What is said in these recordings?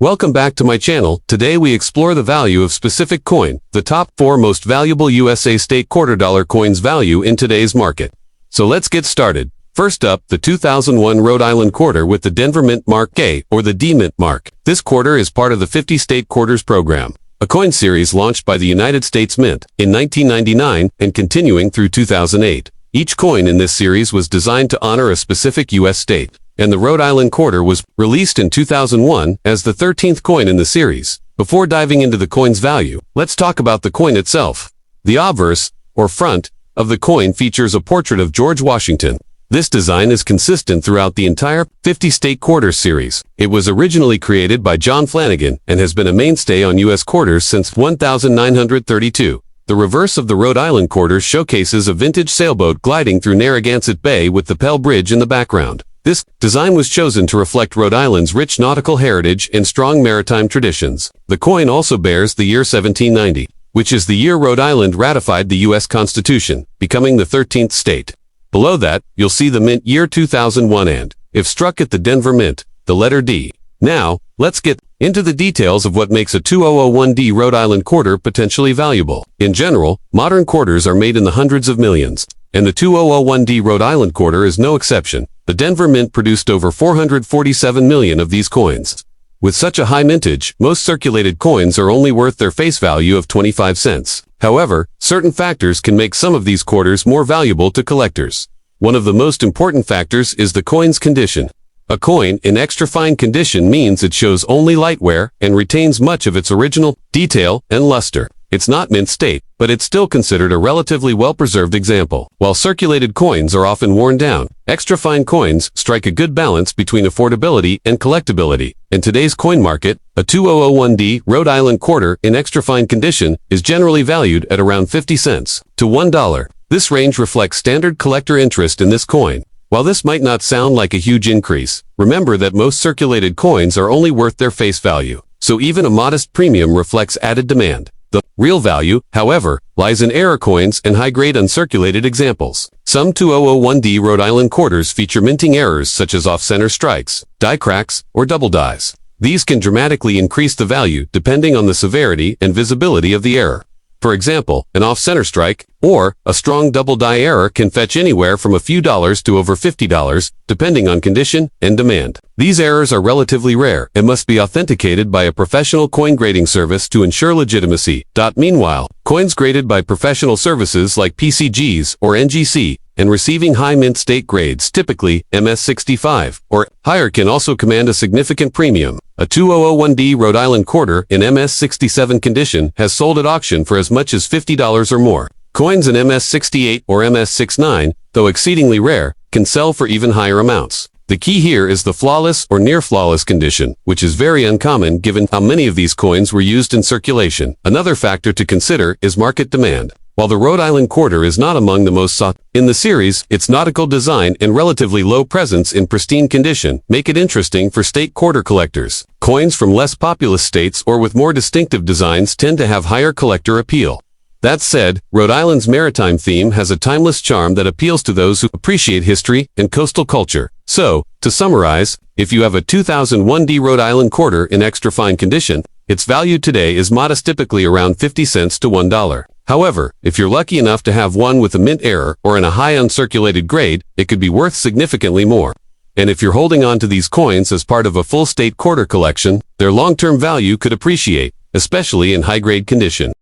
Welcome back to my channel. Today we explore the value of specific coin, the top 4 most valuable USA state quarter dollar coins value in today's market. So let's get started. First up, the 2001 Rhode Island quarter with the Denver Mint Mark A, or the D-Mint mark. This quarter is part of the 50 State Quarters program, a coin series launched by the United States Mint in 1999 and continuing through 2008. Each coin in this series was designed to honor a specific U.S. state, and the Rhode Island quarter was released in 2001 as the 13th coin in the series. Before diving into the coin's value, let's talk about the coin itself. The obverse, or front, of the coin features a portrait of George Washington. This design is consistent throughout the entire 50 State Quarters series. It was originally created by John Flanagan and has been a mainstay on U.S. quarters since 1932. The reverse of the Rhode Island quarter showcases a vintage sailboat gliding through Narragansett Bay with the Pell Bridge in the background. This design was chosen to reflect Rhode Island's rich nautical heritage and strong maritime traditions. The coin also bears the year 1790, which is the year Rhode Island ratified the U.S. Constitution, becoming the 13th state. Below that, you'll see the mint year 2001 and, if struck at the Denver Mint, the letter D. Now, let's get into the details of what makes a 2001D Rhode Island quarter potentially valuable. In general, modern quarters are made in the hundreds of millions, and the 2001D Rhode Island quarter is no exception. The Denver Mint produced over 447 million of these coins. With such a high mintage, most circulated coins are only worth their face value of 25 cents. However, certain factors can make some of these quarters more valuable to collectors. One of the most important factors is the coin's condition. A coin in extra fine condition means it shows only light wear and retains much of its original detail and luster. It's not mint state, but it's still considered a relatively well-preserved example. While circulated coins are often worn down, extra fine coins strike a good balance between affordability and collectability. In today's coin market, a 2001D Rhode Island quarter in extra fine condition is generally valued at around 50 cents to $1. This range reflects standard collector interest in this coin. While this might not sound like a huge increase, remember that most circulated coins are only worth their face value, so even a modest premium reflects added demand. The real value, however, lies in error coins and high-grade uncirculated examples. Some 2001D Rhode Island quarters feature minting errors such as off-center strikes, die cracks, or double dies. These can dramatically increase the value depending on the severity and visibility of the error. For example, an off-center strike or a strong double die error can fetch anywhere from a few dollars to over $50, depending on condition and demand. These errors are relatively rare and must be authenticated by a professional coin grading service to ensure legitimacy. Meanwhile, coins graded by professional services like PCGs or NGC and receiving high mint state grades, typically MS65 or higher, can also command a significant premium. A 2001D Rhode Island quarter in MS67 condition has sold at auction for as much as $50 or more. Coins in MS68 or MS69, though exceedingly rare, can sell for even higher amounts. The key here is the flawless or near-flawless condition, which is very uncommon given how many of these coins were used in circulation. Another factor to consider is market demand. While the Rhode Island quarter is not among the most sought in the series, its nautical design and relatively low presence in pristine condition make it interesting for state quarter collectors. Coins from less populous states or with more distinctive designs tend to have higher collector appeal. That said, Rhode Island's maritime theme has a timeless charm that appeals to those who appreciate history and coastal culture. So, to summarize, if you have a 2001D Rhode Island quarter in extra fine condition, its value today is modest, typically around 50 cents to $1. However, if you're lucky enough to have one with a mint error or in a high uncirculated grade, it could be worth significantly more. And if you're holding on to these coins as part of a full state quarter collection, their long-term value could appreciate, especially in high-grade condition.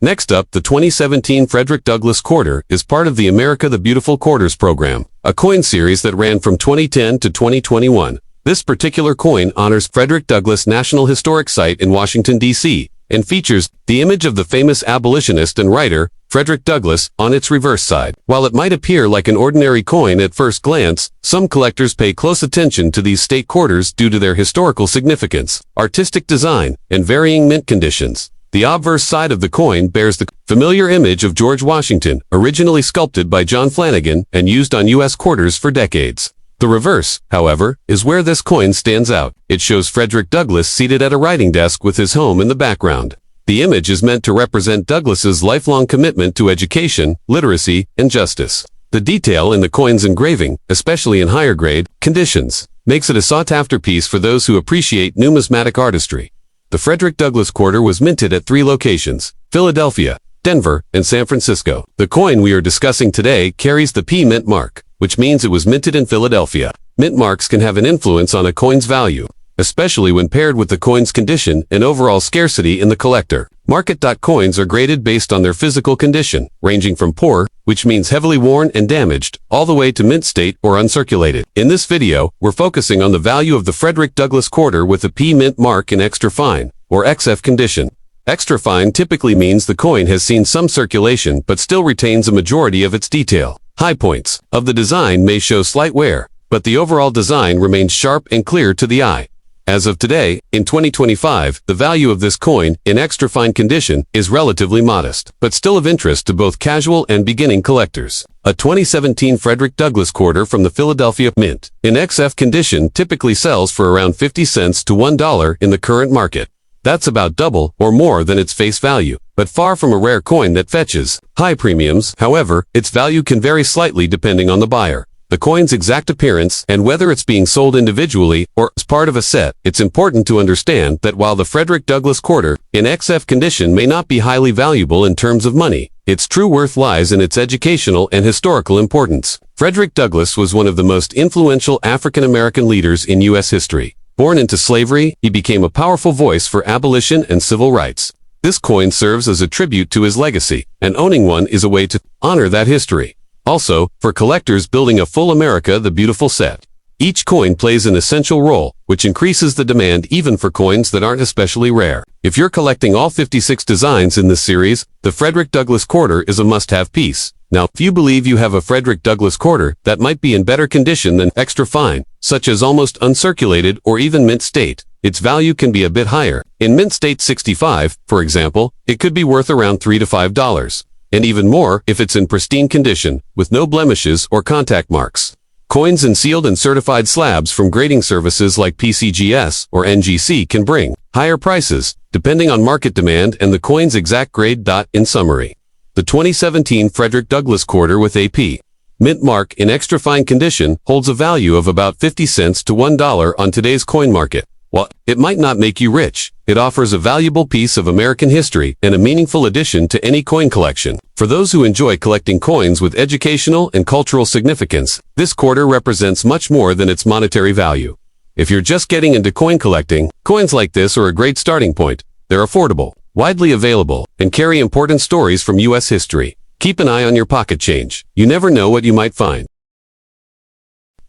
Next up, the 2017 Frederick Douglass quarter is part of the America the Beautiful Quarters program, a coin series that ran from 2010 to 2021. This particular coin honors Frederick Douglass National Historic Site in Washington, D.C., and features the image of the famous abolitionist and writer, Frederick Douglass, on its reverse side. While it might appear like an ordinary coin at first glance, some collectors pay close attention to these state quarters due to their historical significance, artistic design, and varying mint conditions. The obverse side of the coin bears the familiar image of George Washington, originally sculpted by John Flanagan and used on U.S. quarters for decades. The reverse, however, is where this coin stands out. It shows Frederick Douglass seated at a writing desk with his home in the background. The image is meant to represent Douglass's lifelong commitment to education, literacy, and justice. The detail in the coin's engraving, especially in higher grade conditions, makes it a sought-after piece for those who appreciate numismatic artistry. The Frederick Douglass quarter was minted at 3 locations: Philadelphia, Denver, and San Francisco. The coin we are discussing today carries the P Mint mark, which means it was minted in Philadelphia. Mint marks can have an influence on a coin's value, especially when paired with the coin's condition and overall scarcity in the collector. Market.coins are graded based on their physical condition, ranging from poor, which means heavily worn and damaged, all the way to mint state or uncirculated. In this video, we're focusing on the value of the Frederick Douglass quarter with a P Mint mark in extra fine, or XF condition. Extra fine typically means the coin has seen some circulation but still retains a majority of its detail. High points of the design may show slight wear, but the overall design remains sharp and clear to the eye. As of today, in 2025, the value of this coin, in extra fine condition, is relatively modest, but still of interest to both casual and beginning collectors. A 2017 Frederick Douglass quarter from the Philadelphia Mint, in XF condition, typically sells for around 50 cents to $1 in the current market. That's about double or more than its face value, but far from a rare coin that fetches high premiums. However, its value can vary slightly depending on the buyer, the coin's exact appearance, and whether it's being sold individually or as part of a set. It's important to understand that while the Frederick Douglass quarter, in XF condition, may not be highly valuable in terms of money, its true worth lies in its educational and historical importance. Frederick Douglass was one of the most influential African American leaders in U.S. history. Born into slavery, he became a powerful voice for abolition and civil rights. This coin serves as a tribute to his legacy, and owning one is a way to honor that history. Also, for collectors building a full America the Beautiful set, each coin plays an essential role, which increases the demand even for coins that aren't especially rare. If you're collecting all 56 designs in this series, the Frederick Douglass quarter is a must-have piece. Now, if you believe you have a Frederick Douglass quarter that might be in better condition than extra fine, such as almost uncirculated or even mint state, its value can be a bit higher. In mint state 65, for example, it could be worth around $3 to $5. And even more if it's in pristine condition, with no blemishes or contact marks. Coins in sealed and certified slabs from grading services like PCGS or NGC can bring higher prices, depending on market demand and the coin's exact grade. In summary, the 2017 Frederick Douglass quarter with AP Mint mark in extra fine condition holds a value of about 50 cents to $1 on today's coin market. While it might not make you rich, it offers a valuable piece of American history and a meaningful addition to any coin collection. For those who enjoy collecting coins with educational and cultural significance, this quarter represents much more than its monetary value. If you're just getting into coin collecting, coins like this are a great starting point. They're affordable, widely available, and carry important stories from U.S. history. Keep an eye on your pocket change. You never know what you might find.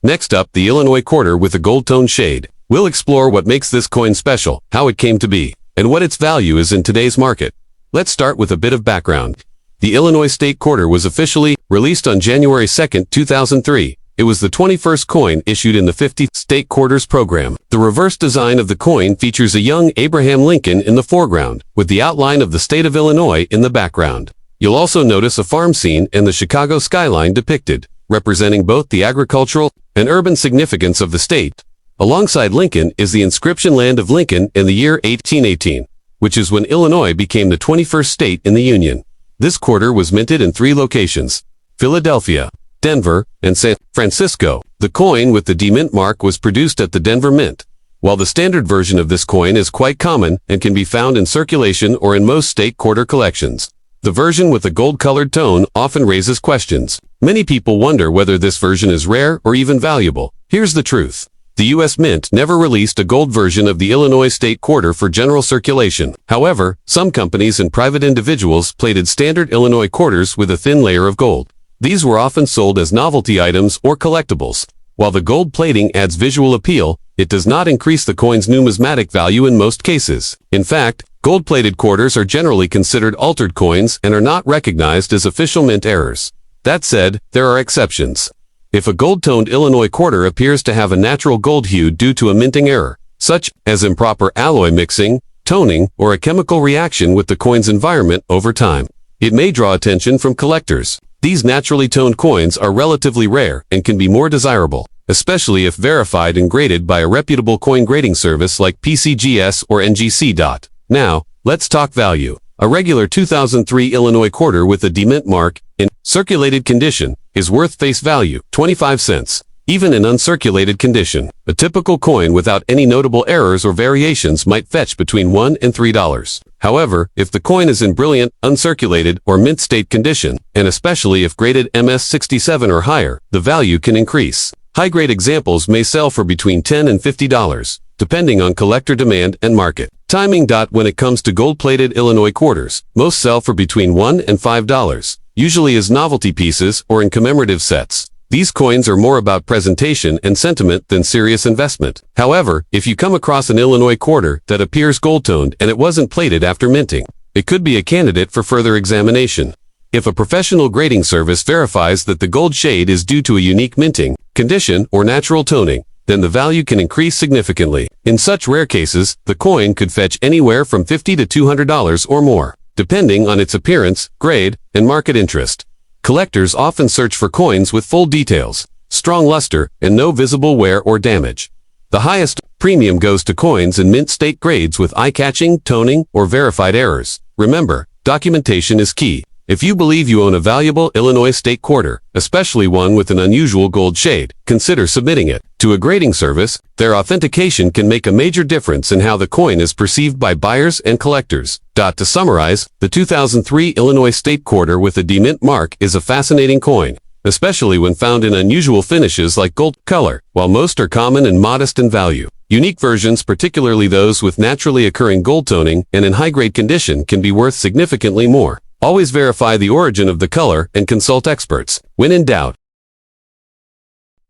Next up, the Illinois quarter with a gold tone shade. We'll explore what makes this coin special, how it came to be, and what its value is in today's market. Let's start with a bit of background. The Illinois State Quarter was officially released on January 2, 2003. It was the 21st coin issued in the 50 State Quarters program. The reverse design of the coin features a young Abraham Lincoln in the foreground, with the outline of the state of Illinois in the background. You'll also notice a farm scene and the Chicago skyline depicted, representing both the agricultural and urban significance of the state. Alongside Lincoln is the inscription Land of Lincoln in the year 1818, which is when Illinois became the 21st state in the Union. This quarter was minted in 3 locations: Philadelphia, Denver, and San Francisco. The coin with the D Mint mark was produced at the Denver Mint. While the standard version of this coin is quite common and can be found in circulation or in most state quarter collections, the version with the gold-colored tone often raises questions. Many people wonder whether this version is rare or even valuable. Here's the truth. The U.S. Mint never released a gold version of the Illinois State Quarter for general circulation. However, some companies and private individuals plated standard Illinois quarters with a thin layer of gold. These were often sold as novelty items or collectibles. While the gold plating adds visual appeal, it does not increase the coin's numismatic value in most cases. In fact, gold-plated quarters are generally considered altered coins and are not recognized as official mint errors. That said, there are exceptions. If a gold-toned Illinois quarter appears to have a natural gold hue due to a minting error, such as improper alloy mixing, toning, or a chemical reaction with the coin's environment over time, it may draw attention from collectors. These naturally toned coins are relatively rare and can be more desirable, especially if verified and graded by a reputable coin grading service like PCGS or NGC. Now, let's talk value. A regular 2003 Illinois quarter with a D Mint mark, in circulated condition, is worth face value, 25 cents. Even in uncirculated condition, a typical coin without any notable errors or variations might fetch between $1 and $3. However, if the coin is in brilliant, uncirculated, or mint state condition, and especially if graded MS67 or higher, the value can increase. High-grade examples may sell for between $10 and $50, depending on collector demand and market. Timing. When it comes to gold-plated Illinois quarters, most sell for between $1 and $5, usually as novelty pieces or in commemorative sets. These coins are more about presentation and sentiment than serious investment. However, if you come across an Illinois quarter that appears gold-toned and it wasn't plated after minting, it could be a candidate for further examination. If a professional grading service verifies that the gold shade is due to a unique minting, condition, or natural toning, then the value can increase significantly. In such rare cases, the coin could fetch anywhere from $50 to $200 or more, depending on its appearance, grade, and market interest. Collectors often search for coins with full details, strong luster, and no visible wear or damage. The highest premium goes to coins in mint state grades with eye-catching, toning, or verified errors. Remember, documentation is key. If you believe you own a valuable Illinois state quarter, especially one with an unusual gold shade, consider submitting it to a grading service. Their authentication can make a major difference in how the coin is perceived by buyers and collectors. To summarize, the 2003 Illinois state quarter with a D-Mint mark is a fascinating coin, especially when found in unusual finishes like gold color, while most are common and modest in value. Unique versions, particularly those with naturally occurring gold toning and in high-grade condition, can be worth significantly more. Always verify the origin of the color and consult experts when in doubt.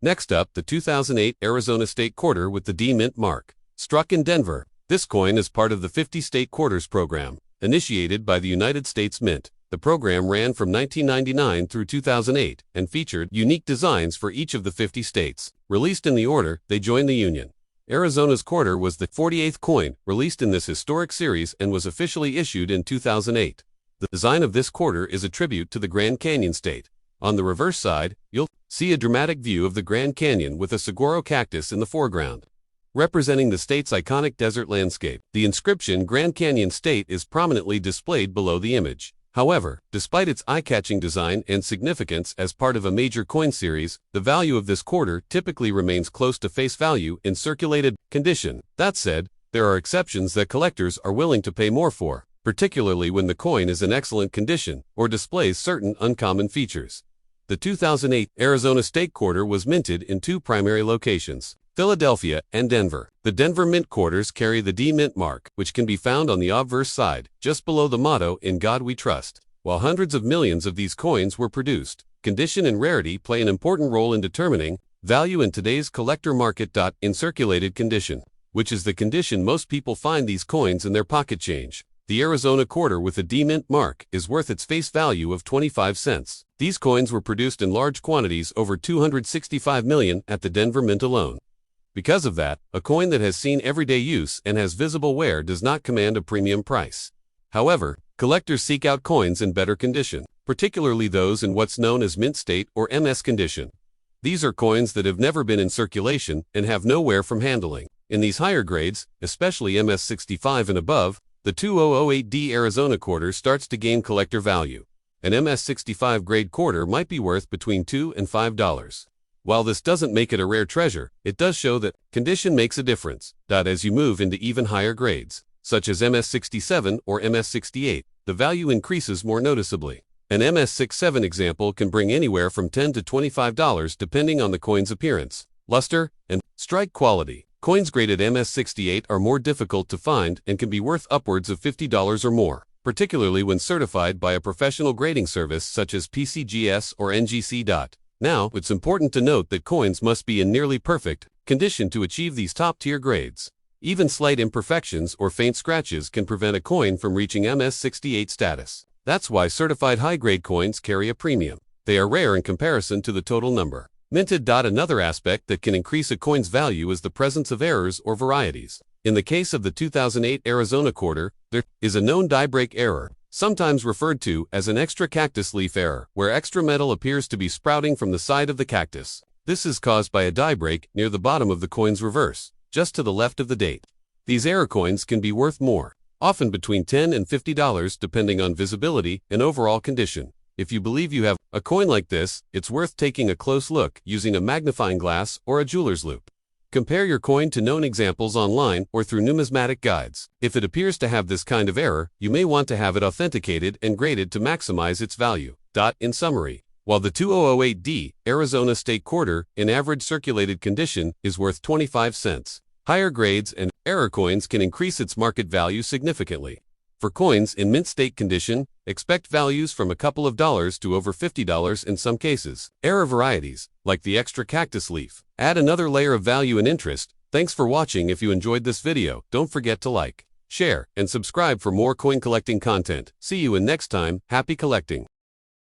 Next up, the 2008 Arizona State Quarter with the D-Mint mark. Struck in Denver, this coin is part of the 50 State Quarters program, initiated by the United States Mint. The program ran from 1999 through 2008 and featured unique designs for each of the 50 states. Released in the order they joined the Union. Arizona's quarter was the 48th coin released in this historic series and was officially issued in 2008. The design of this quarter is a tribute to the Grand Canyon State. On the reverse side, you'll see a dramatic view of the Grand Canyon with a saguaro cactus in the foreground, representing the state's iconic desert landscape. The inscription Grand Canyon State is prominently displayed below the image. However, despite its eye-catching design and significance as part of a major coin series, the value of this quarter typically remains close to face value in circulated condition. That said, there are exceptions that collectors are willing to pay more for, particularly when the coin is in excellent condition or displays certain uncommon features. The 2008 Arizona State Quarter was minted in two primary locations, Philadelphia and Denver. The Denver Mint quarters carry the D-Mint mark, which can be found on the obverse side, just below the motto, "In God We Trust." While hundreds of millions of these coins were produced, condition and rarity play an important role in determining value in today's collector market. In circulated condition, which is the condition most people find these coins in their pocket change, the Arizona quarter with a D-Mint mark is worth its face value of 25 cents. These coins were produced in large quantities, over 265 million at the Denver Mint alone. Because of that, a coin that has seen everyday use and has visible wear does not command a premium price. However, collectors seek out coins in better condition, particularly those in what's known as mint state or MS condition. These are coins that have never been in circulation and have no wear from handling. In these higher grades, especially MS65 and above, the 2008D Arizona quarter starts to gain collector value. An MS65 grade quarter might be worth between $2 and $5. While this doesn't make it a rare treasure, it does show that condition makes a difference. As you move into even higher grades, such as MS67 or MS68, the value increases more noticeably. An MS67 example can bring anywhere from $10 to $25 depending on the coin's appearance, luster, and strike quality. Coins graded MS68 are more difficult to find and can be worth upwards of $50 or more, particularly when certified by a professional grading service such as PCGS or NGC. Now, it's important to note that coins must be in nearly perfect condition to achieve these top-tier grades. Even slight imperfections or faint scratches can prevent a coin from reaching MS68 status. That's why certified high-grade coins carry a premium. They are rare in comparison to the total number minted. Another aspect that can increase a coin's value is the presence of errors or varieties. In the case of the 2008 Arizona quarter, there is a known die break error, sometimes referred to as an extra cactus leaf error, where extra metal appears to be sprouting from the side of the cactus. This is caused by a die break near the bottom of the coin's reverse, just to the left of the date. These error coins can be worth more, often between $10 and $50 depending on visibility and overall condition. If you believe you have A coin like this, it's worth taking a close look using a magnifying glass or a jeweler's loupe. Compare your coin to known examples online or through numismatic guides. If it appears to have this kind of error, you may want to have it authenticated and graded to maximize its value. In summary, while the 2008D Arizona State Quarter in average circulated condition is worth 25 cents, higher grades and error coins can increase its market value significantly. For coins in mint state condition, expect values from a couple of dollars to over $50 in some cases. Error varieties, like the extra cactus leaf, add another layer of value and interest. Thanks for watching. If you enjoyed this video, don't forget to like, share, and subscribe for more coin collecting content. See you in next time. Happy collecting!